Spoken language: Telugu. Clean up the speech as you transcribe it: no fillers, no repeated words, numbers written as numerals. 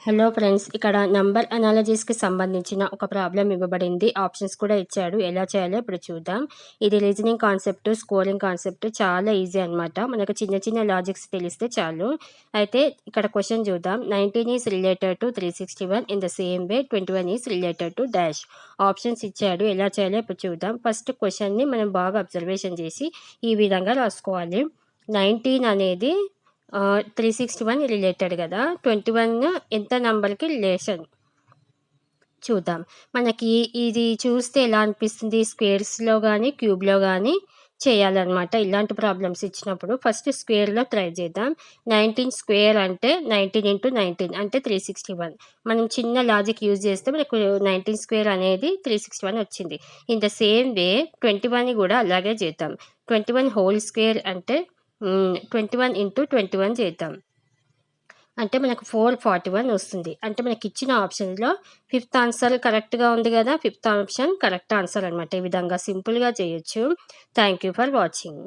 హలో ఫ్రెండ్స్, ఇక్కడ నంబర్ అనాలజీస్కి సంబంధించిన ఒక ప్రాబ్లం ఇవ్వబడింది. ఆప్షన్స్ కూడా ఇచ్చాడు. ఎలా చేయాలో ఇప్పుడు చూద్దాం. ఇది రీజనింగ్ కాన్సెప్ట్, స్కోరింగ్ కాన్సెప్ట్ చాలా ఈజీ అనమాట. మనకు చిన్న చిన్న లాజిక్స్ తెలిస్తే చాలు. అయితే ఇక్కడ క్వశ్చన్ చూద్దాం. 19 is related to 361 in the same way 21 is related to dash. Options ఇచ్చాడు. ఎలా చేయాలో ఇప్పుడు చూద్దాం. ఫస్ట్ క్వశ్చన్ని మనం బాగా అబ్జర్వేషన్ చేసి ఈ విధంగా రాసుకోవాలి. 19 అనేది 361 రిలేటెడ్ కదా. 21 ఎంత నెంబర్కి రిలేషన్ చూద్దాం. మనకి ఇది చూస్తే ఎలా అనిపిస్తుంది, స్క్వేర్స్లో కానీ క్యూబ్లో కానీ చేయాలన్నమాట. ఇలాంటి ప్రాబ్లమ్స్ ఇచ్చినప్పుడు ఫస్ట్ స్క్వేర్లో ట్రై చేద్దాం. 19 స్క్వేర్ అంటే 19 ఇంటూ 19 అంటే 361. మనం చిన్న లాజిక్ యూజ్ చేస్తే మనకు 19 స్క్వేర్ అనేది 361 వచ్చింది. ఇన్ ద సేమ్ వే 21 కూడా అలాగే చేద్దాం. 21 హోల్ స్క్వేర్ అంటే 21 ఇంటూ 21 చేద్దాం. అంటే మనకు 441 వస్తుంది. అంటే మనకి ఇచ్చిన ఆప్షన్లో ఫిఫ్త్ ఆన్సర్ కరెక్ట్గా ఉంది కదా. ఫిఫ్త్ ఆప్షన్ కరెక్ట్ ఆన్సర్ అనమాట. ఈ విధంగా సింపుల్గా చేయొచ్చు. Thank you for watching.